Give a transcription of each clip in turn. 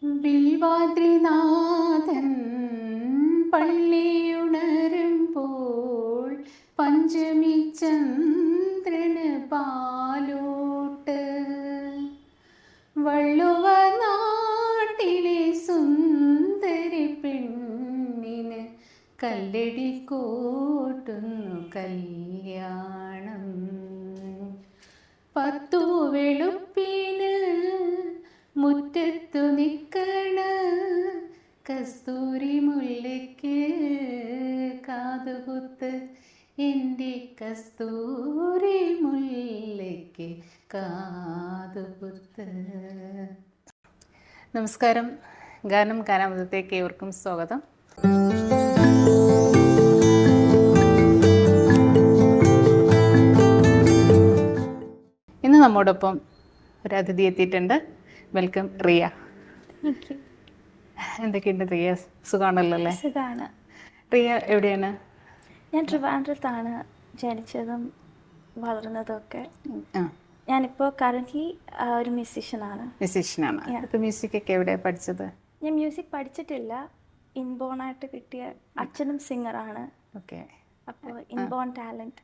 വിൽവാദ്രിനാഥൻ പള്ളിയുണരുമ്പോൾ പഞ്ചമി ചന്ദ്രന് പാലോട്ട്. വള്ളുവ നാട്ടിലെ സുന്ദരി പെണ്ണിന് കല്ലടി കൂട്ടുന്നു കല്യാണം. 10 വെളുപ്പിന് മുറ്റത്തു നിൽക്കണ കസ്തൂരി മുല്ലയ്ക്ക് കാതുകുത്ത്, എൻ്റെ കസ്തൂരി മുല്ലയ്ക്ക് കാതുകുത്ത്. നമസ്കാരം. ഗാനം ഗാനാമൃതത്തേക്ക് ഏവർക്കും സ്വാഗതം. ഇന്ന് നമ്മോടൊപ്പം ഒരു അതിഥി എത്തിയിട്ടുണ്ട്. വെൽക്കം റിയ. എന്തൊക്കെയുണ്ട് റിയ? സുഖമാണല്ലോ അല്ലേ? സുഖമാണ്. റിയ എവിടെയാണ്? ഞാൻ ട്രിവാൻഡ്രത്താണ് ജനിച്ചതും വളർന്നതും ഒക്കെ. ഞാനിപ്പോൾ കറൻ്റ്ലി ഒരു മ്യൂസീഷ്യനാണ്. അപ്പോൾ മ്യൂസിക് ഒക്കെ എവിടെയാണ് പഠിച്ചത്? ഞാൻ മ്യൂസിക് പഠിച്ചിട്ടില്ല. ഇൻബോണായിട്ട് കിട്ടിയ അച്ഛനും സിംഗറാണ്. ഓക്കെ. അപ്പോൾ ഇൻബോൺ ടാലൻറ്റ്.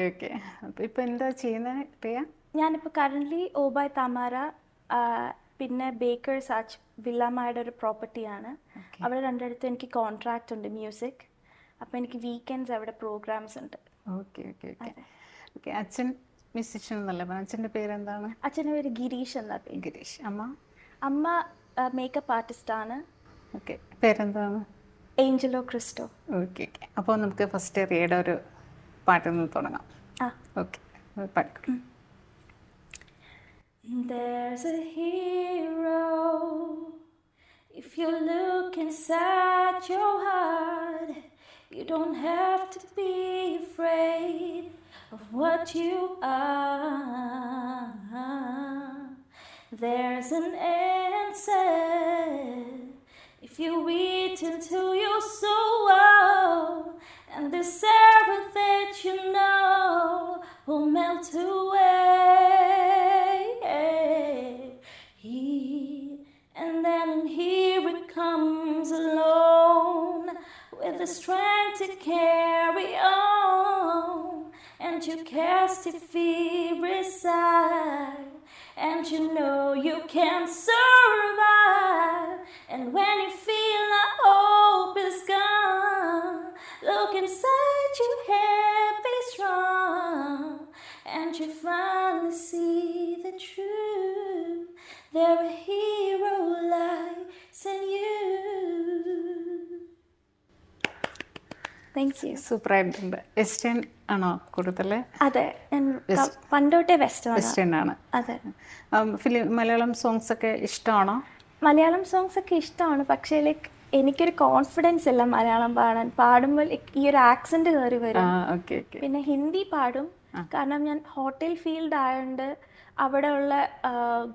ഓക്കെ. അപ്പോൾ ഇപ്പോൾ എന്താ ചെയ്യുന്നത് റിയ? ഞാനിപ്പോൾ കറൻ്റ്ലി ഓബായ് താമാര, പിന്നെ ബേക്കേഴ്സ് ആർച്ച് വില്ലാമ്മയുടെ ഒരു പ്രോപ്പർട്ടിയാണ്. അവിടെ രണ്ടിടത്തും എനിക്ക് കോൺട്രാക്റ്റ് ഉണ്ട് മ്യൂസിക്. അപ്പോൾ എനിക്ക് വീക്കെൻഡ്സ് അവിടെ പ്രോഗ്രാംസ് ഉണ്ട്. ഓക്കെ. അച്ഛൻ മ്യൂസിഷ്യൻ എന്നല്ലേ? അച്ഛൻ്റെ പേരെന്താണ്? അച്ഛൻ്റെ പേര് ഗിരീഷ് എന്നാ പേര്. ഗിരീഷ്. അമ്മ മേക്കപ്പ് ആർട്ടിസ്റ്റാണ്. ഓക്കെ. പേരെന്താണ്? Angelo Cristo. ഓക്കെ. അപ്പോൾ നമുക്ക് ഫസ്റ്റ് റിയയുടെ ഒരു പാട്ടിൽ നിന്ന് തുടങ്ങാം. ഓക്കെ, പാടിക്കോ. There's a hero if you look inside your heart. You don't have to be afraid of what you are. There's an answer if you reach into your soul, and this arrow that you know will melt away. And then here it comes alone with the strength to carry on, and you cast your fear aside, and you know you can survive. And when you feel like hope is gone, look inside your head, be strong, and you finally see the truth. There a hero lies in you. Thank you. സൂപ്പറായിട്ടുണ്ട്. Western ആണോ കൂടുതൽ? അതെ, പണ്ടോട്ടേ western ആണ്. അതെ. Malayalam songs ഒക്കെ ഇഷ്ടമാണോ? Malayalam songs ഒക്കെ ഇഷ്ടമാണ്. പക്ഷേ ലൈക്ക് എനിക്കൊരു കോൺഫിഡൻസ് ഇല്ല മലയാളം പാടുമ്പോൾ ഈ ഒരു ആക്സെന്റ് കയറി വരും. പിന്നെ ഹിന്ദി പാടും, കാരണം ഞാൻ ഹോട്ടൽ ഫീൽഡ് ആയതുകൊണ്ട് അവിടെ ഉള്ള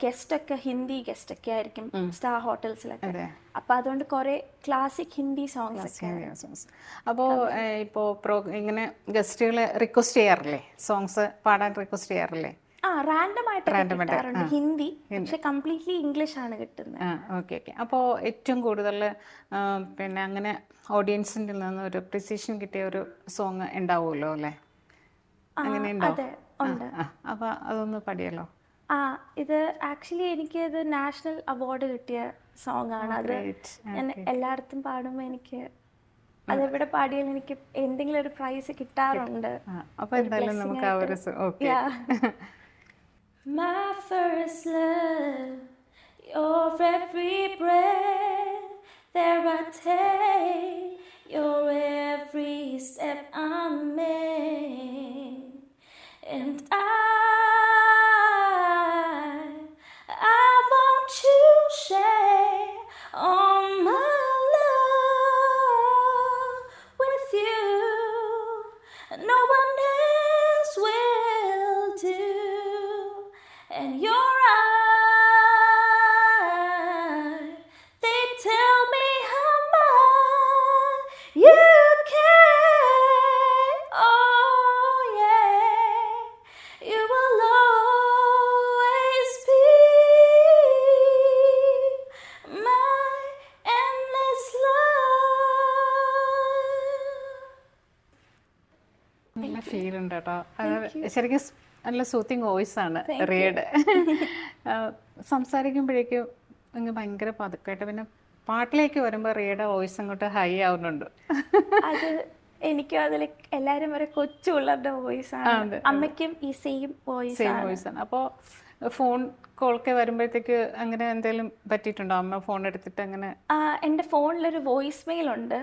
ഗസ്റ്റൊക്കെ ഹിന്ദി ഗസ്റ്റൊക്കെ ആയിരിക്കും സ്റ്റാർ ഹോട്ടൽസിലൊക്കെ. അപ്പം അതുകൊണ്ട് കുറേ ക്ലാസിക് ഹിന്ദി സോങ്സ്. അപ്പോൾ ഇപ്പോൾ ഇങ്ങനെ ഗസ്റ്റുകളെ റിക്വസ്റ്റ് ചെയ്യാറില്ലേ? സോങ്സ് പാടാൻ റിക്വസ്റ്റ് ചെയ്യാറില്ലേ? റാൻഡം ആയിട്ട് ഹിന്ദി, പക്ഷെ കംപ്ലീറ്റ്ലി ഇംഗ്ലീഷ് ആണ് കിട്ടുന്നത്. ഓക്കെ. അപ്പോൾ ഏറ്റവും കൂടുതൽ പിന്നെ അങ്ങനെ ഓഡിയൻസിൻ്റെ നിന്ന് ഒരു അപ്രിസിയേഷൻ കിട്ടിയ ഒരു സോങ് ഉണ്ടാവുമല്ലോ അല്ലേ? അങ്ങനെ ഉണ്ടോ? അപ്പോൾ അതൊന്ന് പാടിയല്ലോ. ഇത് ആക്ച്വലി എനിക്ക് ഇത് നാഷണൽ അവാർഡ് കിട്ടിയ സോങ് ആണ്. അത് ഞാൻ എല്ലായിടത്തും പാടുമ്പോൾ എനിക്ക് അതെവിടെ പാടിയാലും എനിക്ക് എന്തെങ്കിലും ഒരു പ്രൈസ് കിട്ടാറുണ്ട്. അപ്പോൾ എന്തായാലും നമുക്ക് ആ ഒരു My first love, your every breath, there I take, your every step I make, and I want to share all my love with you. No one else will do. And your eyes feel ഉണ്ട് കേട്ടോ. ശരിക്കും നല്ല soothing voice ആണ് റിയയുടെ. സംസാരിക്കുമ്പോഴേക്കും അങ്ങ് ഭയങ്കര പതുക്കായിട്ട്, പിന്നെ പാട്ടിലേക്ക് വരുമ്പോൾ റിയയുടെ വോയിസ് അങ്ങോട്ട് ഹൈ ആവുന്നുണ്ട്. അത് എനിക്കും അതിൽ എല്ലാവരും വരെ കൊച്ചു പിള്ളേരുടെ വോയിസ് ആണ്. അമ്മയ്ക്കും ഈ സെയിം വോയിസ് ആണ്. അപ്പോൾ ഫോൺ കോളൊക്കെ വരുമ്പോഴത്തേക്ക് അങ്ങനെ എന്തെങ്കിലും പറ്റിയിട്ടുണ്ടോ? അമ്മ ഫോൺ എടുത്തിട്ട് അങ്ങനെ? എൻ്റെ ഫോണിലൊരു വോയിസ് മെയിൽ ഉണ്ട്,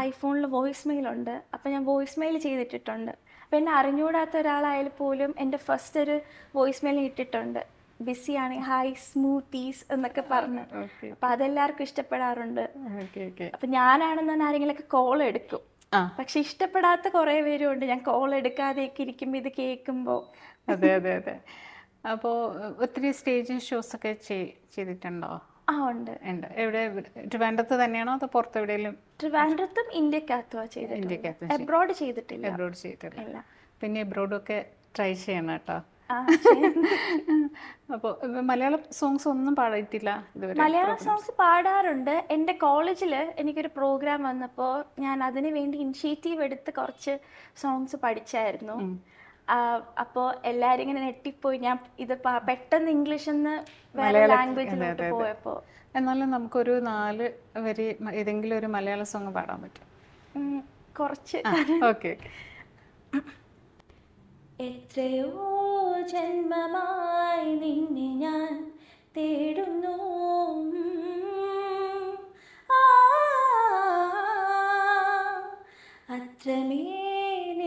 ഐഫോണിൽ വോയിസ് മെയിൽ ഉണ്ട്. അപ്പം ഞാൻ വോയിസ് മെയിൽ ചെയ്തിട്ടിട്ടുണ്ട്. അപ്പം എന്നെ അറിഞ്ഞുകൂടാത്ത ഒരാളായാലും പോലും എൻ്റെ ഫസ്റ്റ് ഒരു വോയിസ് മെയിൽ ഇട്ടിട്ടുണ്ട്, ബിസിയാണ്, ഹായ് സ്മൂത്തീസ് എന്നൊക്കെ പറഞ്ഞു. അപ്പം അതെല്ലാവർക്കും ഇഷ്ടപ്പെടാറുണ്ട്. അപ്പം ഞാനാണെന്ന് ആരെങ്കിലുമൊക്കെ കോൾ എടുക്കും, പക്ഷെ ഇഷ്ടപ്പെടാത്ത കുറേ പേരും ഉണ്ട്. ഞാൻ കോൾ എടുക്കാതെയൊക്കെ ഇരിക്കുമ്പോൾ ഇത് കേൾക്കുമ്പോൾ. അതെ അതെ അതെ. അപ്പോൾ ഒത്തിരി സ്റ്റേജ് ഷോസ് ഒക്കെ ചെയ്തിട്ടുണ്ടോ? ഉണ്ട്. എവിടെ, ട്രിവാൻഡ്രത്ത് തന്നെയാണോ അതോ പുറത്ത് എവിടെയെങ്കിലും? ട്രിവാൻഡ്രത്തും ഇന്ത്യക്കകത്തും ചെയ്തിട്ടുണ്ട്, എബ്രോഡ് ചെയ്തിട്ടില്ല. എബ്രോഡ് ചെയ്തിട്ടില്ല. പിന്നെ എബ്രോഡൊക്കെ ട്രൈ ചെയ്യണം കേട്ടോ. അപ്പോൾ മലയാളം സോങ്സ് ഒന്നും പാടിയിട്ടില്ല ഇതുവരെ? മലയാളം സോങ്സ് പാടാറുണ്ട്. എൻ്റെ കോളേജിൽ എനിക്കൊരു പ്രോഗ്രാം വന്നപ്പോൾ ഞാൻ അതിന് വേണ്ടി ഇനിഷ്യേറ്റീവ് എടുത്ത് കുറച്ച് സോങ്സ് പഠിച്ചായിരുന്നു. അപ്പോൾ എല്ലാവരും ഇങ്ങനെ നെട്ടിപ്പോയി. ഞാൻ ഇത് പെട്ടെന്ന് ഇംഗ്ലീഷിൽ നിന്ന് വേറെ ലാംഗ്വേജിലോട്ട് പോയപ്പോൾ. എന്നാലും നമുക്കൊരു 4 വരി ഏതെങ്കിലും ഒരു മലയാള സോങ് പാടാൻ പറ്റും? കുറച്ച്. ഓക്കെ. എത്രയോ ജന്മമായി നിന്നെ ഞാൻ തേടുന്നു,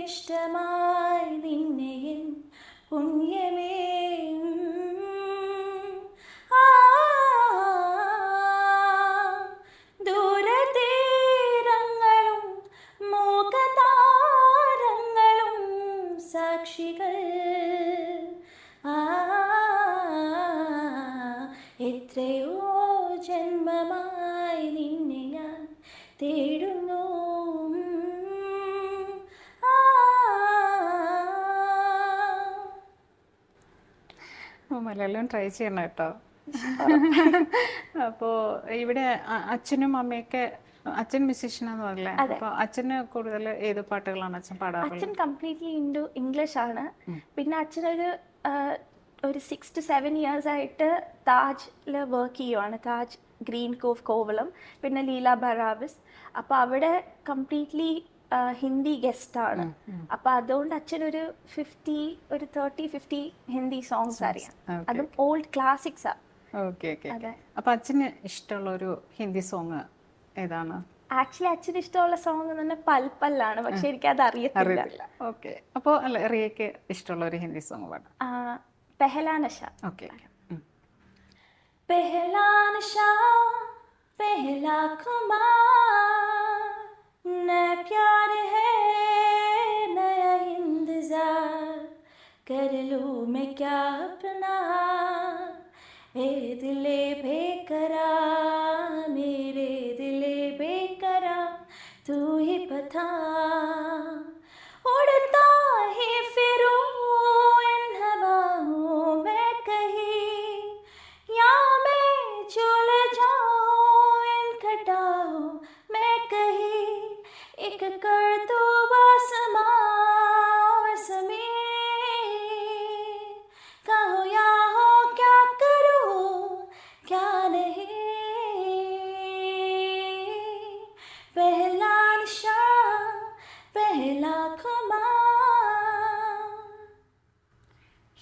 അത്രമേലിഷ്ടമായി നിന്നെ എൻ പുണ്യമേ, ദൂരതീരങ്ങളും മോഹതാരങ്ങളും സാക്ഷികൾ. എത്രയോ ജന്മമായി നിന്നെ ഞാൻ തേടുന്നു. മലയാളം ട്രൈ ചെയ്യണം കേട്ടോ. അപ്പോൾ ഇവിടെ അച്ഛനും അമ്മയൊക്കെ, അച്ഛൻ മ്യൂസീഷ്യനാന്ന് പറഞ്ഞില്ലേ, അപ്പോൾ അച്ഛന് കൂടുതൽ ഏത് പാട്ടുകളാണ് അച്ഛൻ പാടാറുള്ളത്? അച്ഛൻ കംപ്ലീറ്റ്ലി ഇംഗ്ലീഷ് ആണ്. പിന്നെ അച്ഛനൊരു 6 to 7 years ആയിട്ട് താജിൽ വർക്ക് ചെയ്യുവാണ്, താജ് ഗ്രീൻ കോവ് കോവളം, പിന്നെ ലീല ബറാബിസ്. അപ്പോൾ അവിടെ കംപ്ലീറ്റ്ലി ഹിന്ദി ഗസ്റ്റാണ്. അപ്പോൾ അതുകൊണ്ട് അച്ഛനൊരു 30-50 ഹിന്ദി സോങ്സ് അറിയാം, അതും ഓൾഡ് ക്ലാസിക്സാ. Okay okay. അപ്പോൾ അച്ഛന് ഇഷ്ടമുള്ള ഒരു ഹിന്ദി സോങ് ഏതാണ്? ആക്ച്വലി അച്ഛന് ഇഷ്ടമുള്ള സോങ് എന്ന് പറഞ്ഞാൽ പൽ പല്ലാണ്, പക്ഷെ എനിക്കത് അറിയത്തില്ല. ഓക്കെ. അപ്പോൾ അല്ല, റിയയ്ക്ക് ഇഷ്ടമുള്ള ഒരു ഹിന്ദി സോങ് പാടാം. പെഹ്ലാ നശ. ഓക്കെ. പെഹ്ലാ നശ പെഹ്ലാ ഖുമാർ, नया प्यार है नया इंतजार, कर लूँ मैं क्या अपना, ए दिले बेकरार, मेरे दिले बेकरार, तू ही बता. उड़ता ही फिरूं इन हवाओं में कहीं, या मैं झूल जाऊं इन घटाओं में कहीं, एक कर दो आसमां और ज़मीन, कहो या हो क्या करूं क्या नहीं, पहला नशा पहला खुमार.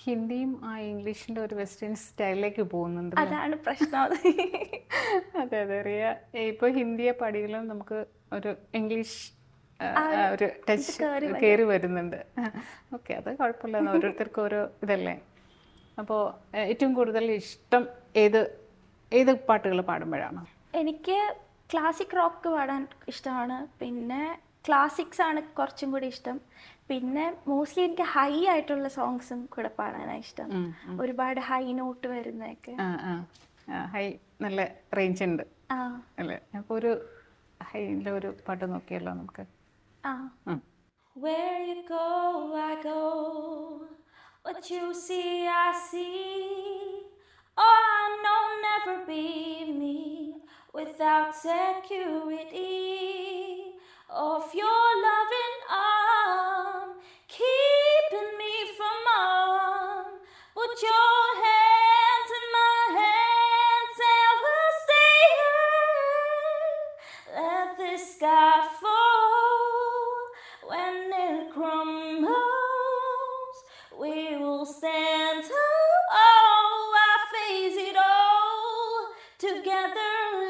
ഹിന്ദിയും ആ ഇംഗ്ലീഷിൻ്റെ ഒരു വെസ്റ്റേൺ സ്റ്റൈലിലേക്ക് പോകുന്നുണ്ട്. അതാണ് പ്രശ്നം. അതെ അതെ. റിയ ഇപ്പോൾ ഹിന്ദിയെ പാടിയാലും നമുക്ക് ഒരു ഇംഗ്ലീഷ് ഒരു ടച്ച് കയറി വരുന്നുണ്ട്. ഓക്കെ, അത് കുഴപ്പമില്ല, ഓരോരുത്തർക്കും ഓരോ ഇതല്ലേ. അപ്പോൾ ഏറ്റവും കൂടുതൽ ഇഷ്ടം ഏത് പാട്ടുകൾ പാടുമ്പോഴാണ്? എനിക്ക് ക്ലാസിക് റോക്ക് പാടാൻ ഇഷ്ടമാണ്, പിന്നെ ക്ലാസിക്സ് ആണ് കുറച്ചും കൂടി ഇഷ്ടം. പിന്നെ മോസ്റ്റ്ലി എനിക്ക് ഹൈ ആയിട്ടുള്ള സോങ്സും കൂടെ പാടാനാണ് ഇഷ്ടം, ഒരുപാട് ഹൈ നോട്ട് വരുന്നതൊക്കെ. ഹൈ നല്ല റേഞ്ച് ഉണ്ട് അല്ലേ? അപ്പോൾ ഒരു ഹൈയിലെ ഒരു പാട്ട് നോക്കിയല്ലോ നമുക്ക്. Where you go, I go. What you see, I see. Oh, I know never be me without security of your loving arm. Keep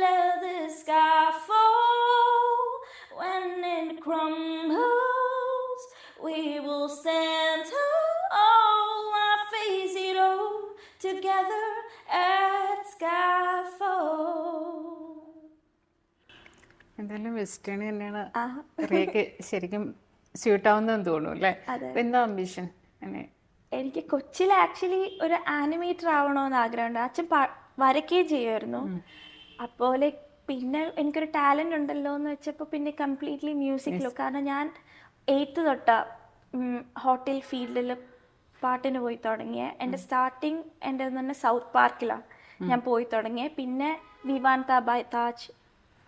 let the sky fall. When it crumbles, we will stand tall. I face it all together at skyfall. എന്തായാലും western തന്നെയാണ് റിയക്ക് ശരിക്കും സ്യൂട്ടാവുന്നതെന്ന് തോന്നുന്നു അല്ലേ? എന്താ ambition? എനിക്ക് കൊച്ചിയിൽ actually ഒരു animator ആവണമെന്ന് ആഗ്രഹമുണ്ട്. അച്ഛൻ വരയ്ക്കുകയും ചെയ്യുമായിരുന്നു. അപ്പോൾ ലൈക്ക് പിന്നെ എനിക്കൊരു ടാലൻ്റ് ഉണ്ടല്ലോ എന്ന് വെച്ചപ്പോൾ പിന്നെ കംപ്ലീറ്റ്ലി മ്യൂസിക്കിലോ, കാരണം ഞാൻ 8th തൊട്ടാ ഹോട്ടൽ ഫീൽഡിൽ പാട്ടിന് പോയി തുടങ്ങിയ. എൻ്റെ സ്റ്റാർട്ടിങ് എൻ്റെ തന്നെ സൗത്ത് പാർക്കിലാണ് ഞാൻ പോയി തുടങ്ങിയത്. പിന്നെ വിവാൻ ബൈ താജ്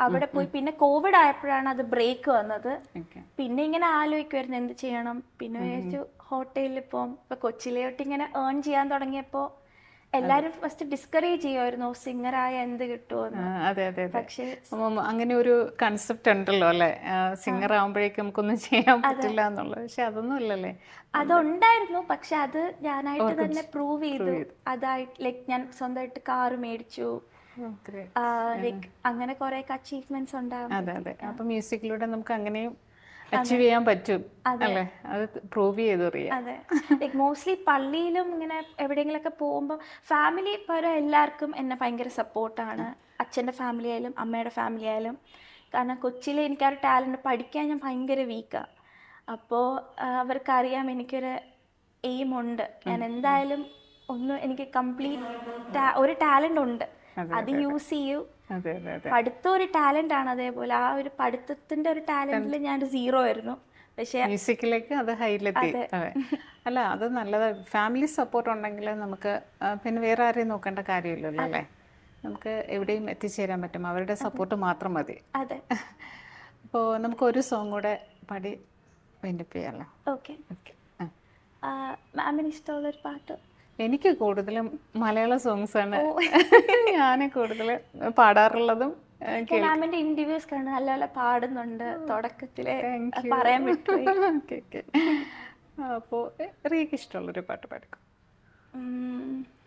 അവിടെ പോയി. പിന്നെ കോവിഡ് ആയപ്പോഴാണ് അത് ബ്രേക്ക് വന്നത്. പിന്നെ ഇങ്ങനെ ആലോചിക്കുമായിരുന്നു എന്ത് ചെയ്യണം. പിന്നെ വിചാരിച്ചു ഹോട്ടലിൽ ഇപ്പം കൊച്ചിയിലോട്ട് ഇങ്ങനെ ഏൺ ചെയ്യാൻ തുടങ്ങിയപ്പോൾ എല്ലാരും ഫസ്റ്റ് ഡിസ്കറേജ് ചെയ്യുമായിരുന്നു സിംഗറായ എന്ത് കിട്ടുമെന്ന്. അതെ അതെ. പക്ഷേ അങ്ങനെ ഒരു കൺസെപ്റ്റ് ഉണ്ടല്ലോ അല്ലെ, സിംഗർ ആവുമ്പോഴേക്കും നമുക്കൊന്നും ചെയ്യാൻ പറ്റില്ല എന്നുള്ളത്. പക്ഷെ അതൊന്നും ഇല്ലല്ലേ? അതുണ്ടായിരുന്നു, പക്ഷെ അത് ഞാനായിട്ട് തന്നെ പ്രൂവ് ചെയ്തു. അതായിട്ട് ലൈക്ക് ഞാൻ സ്വന്തമായിട്ട് കാറ് മേടിച്ചു. അങ്ങനെ കുറെ അച്ചീവ്മെന്റ്സ് ഉണ്ടാവും. അതെ അതെ. അപ്പൊ മ്യൂസിക്കിലൂടെ നമുക്ക് അങ്ങനെയും അച്ചീവ് ചെയ്യാൻ പറ്റും അല്ലേ? അത് പ്രൂവ് ചെയ്തു അറിയാം. അതെ. ലൈക്ക് മോസ്റ്റ്ലി പള്ളിയിലും ഇങ്ങനെ എവിടെയെങ്കിലൊക്കെ പോകുമ്പോൾ ഫാമിലി പരം എല്ലാവർക്കും എന്നെ ഭയങ്കര സപ്പോർട്ടാണ്. അച്ഛൻ്റെ ഫാമിലി ആയാലും അമ്മയുടെ ഫാമിലി ആയാലും. കാരണം കൊച്ചിയിൽ എനിക്കൊരു ടാലൻറ്റ്, പഠിക്കാൻ ഞാൻ ഭയങ്കര വീക്കാണ്. അപ്പോൾ അവർക്കറിയാം എനിക്കൊരു എയിമുണ്ട്. ഞാൻ എന്തായാലും എനിക്ക് കംപ്ലീറ്റ് ഒരു ടാലൻ്റ് ഉണ്ട്, അത് യൂസ് ചെയ്യൂ. പഠിത്തം ഒരു ടാലന്റ് ആണ്. അതേപോലെ ആ ഒരു പഠിത്തത്തിന്റെ ഒരു ടാലന്റിൽ ഞാൻ 0 ആയിരുന്നു. പക്ഷേ മ്യൂസിക്കിലേക്ക് അത് ഹൈലെത്തി. അല്ല, അത് നല്ലതാണ്. ഫാമിലി സപ്പോർട്ട് ഉണ്ടെങ്കിൽ നമുക്ക് പിന്നെ വേറെ ആരെയും നോക്കേണ്ട കാര്യമില്ലല്ലോ അല്ലേ? നമുക്ക് എവിടെയും എത്തിച്ചേരാൻ പറ്റും, അവരുടെ സപ്പോർട്ട് മാത്രം മതി. അതെ. അപ്പോൾ നമുക്ക് ഒരു സോങ് കൂടെ പാടി വൈൻഡപ്പ് ചെയ്യാമല്ലോ? ഓക്കെ. മാമിന് ഇഷ്ടമുള്ളൊരു പാട്ട്? എനിക്ക് കൂടുതലും മലയാള സോങ്സ് ആണ് ഞാൻ കൂടുതൽ പാടാറുള്ളതും. മാമിന്റെ ഇന്റർവ്യൂസ് കണ്ട് നല്ല നല്ല പാടുന്നുണ്ട്. തുടക്കത്തില് പറയാൻ പറ്റും. അപ്പോൾ റിയക്ക് ഇഷ്ടമുള്ളൊരു പാട്ട് പാടിക്കും.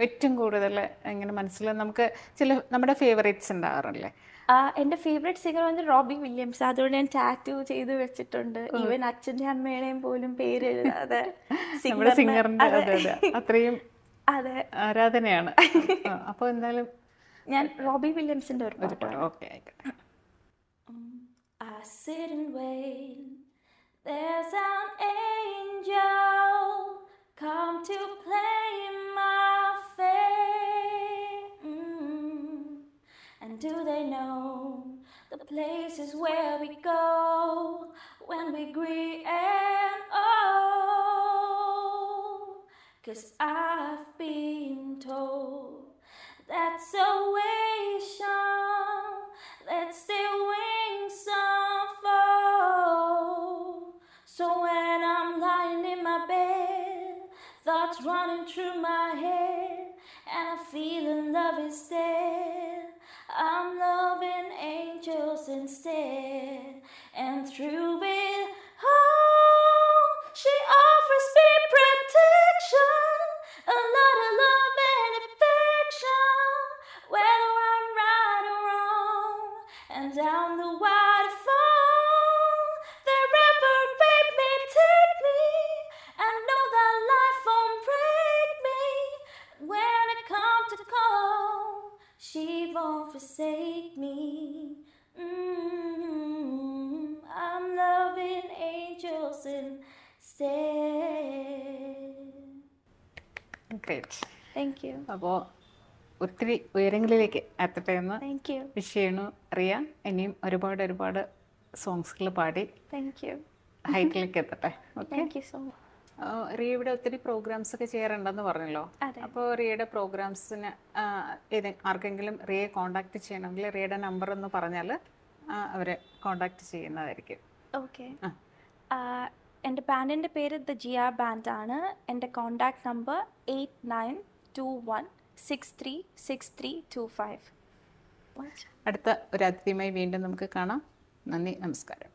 ഏറ്റവും കൂടുതൽ ഇങ്ങനെ മനസ്സിൽ നമുക്ക് ചില നമ്മുടെ ഫേവറേറ്റ്സ് ഉണ്ടാകാറല്ലേ? എൻ്റെ ഫേവറേറ്റ് സിംഗർ വന്ന് റോബി വില്യംസ്. അതുകൊണ്ട് ഞാൻ ടാറ്റു ചെയ്ത് വെച്ചിട്ടുണ്ട്. ഈവൻ അച്ഛൻ്റെ അമ്മയുടെയും പോലും പേര് എഴുതാതെ സിംഗറിന്റെ അത്രയും അതെ ആരാധനയാണ്. അപ്പോൾ എന്തായാലും ഞാൻ റോബി വില്യംസിന്റെ ഒരു പാട്ട്. ഓക്കെ, ആയിക്കോട്ടെ. I sit and wait, there's an angel come to play in my fate. And do they know the places where we go when we agree and old? 'Cause I've been told that salvation, let's still wings unfold. So when I'm lying in my bed, thoughts running through my head, and I'm feeling love is dead, I'm loving angels instead. And through it all, she offers me protection, a lot of love and affection, whether I'm right or wrong. And down the waterfall, the river faith may take me, I know that life won't break me. When it comes to call, she won't forsake me. I'm loving angels instead. Great. Thank you. അപ്പോൾ ഒത്തിരി ഉയരങ്ങളിലേക്ക് എത്തട്ടെ എന്ന് Thank you. Wish ചെയ്യണു റിയ. ഇനിയും ഒരുപാട് സോങ്സുകൾ പാടി ഹൈറ്റിലേക്ക് എത്തട്ടെ. Okay, Thank you so much. Riya ഇവിടെ ഒത്തിരി പ്രോഗ്രാംസ് ഒക്കെ ചെയ്യാറുണ്ടെന്ന് പറഞ്ഞല്ലോ. അപ്പോൾ റിയയുടെ പ്രോഗ്രാംസിന് ആർക്കെങ്കിലും റിയയെ കോണ്ടാക്ട് ചെയ്യണമെങ്കിൽ റിയയുടെ നമ്പർ ഒന്ന് പറഞ്ഞാൽ അവരെ കോണ്ടാക്ട് ചെയ്യുന്നതായിരിക്കും. ഓക്കെ. എൻ്റെ ബാൻഡിൻ്റെ പേര് ദ ജിയ ബാൻഡ് ആണ്. എൻ്റെ കോണ്ടാക്ട് നമ്പർ 8921636325. അടുത്ത ഒരു അതിഥിയുമായി വീണ്ടും നമുക്ക് കാണാം. നന്ദി, നമസ്കാരം.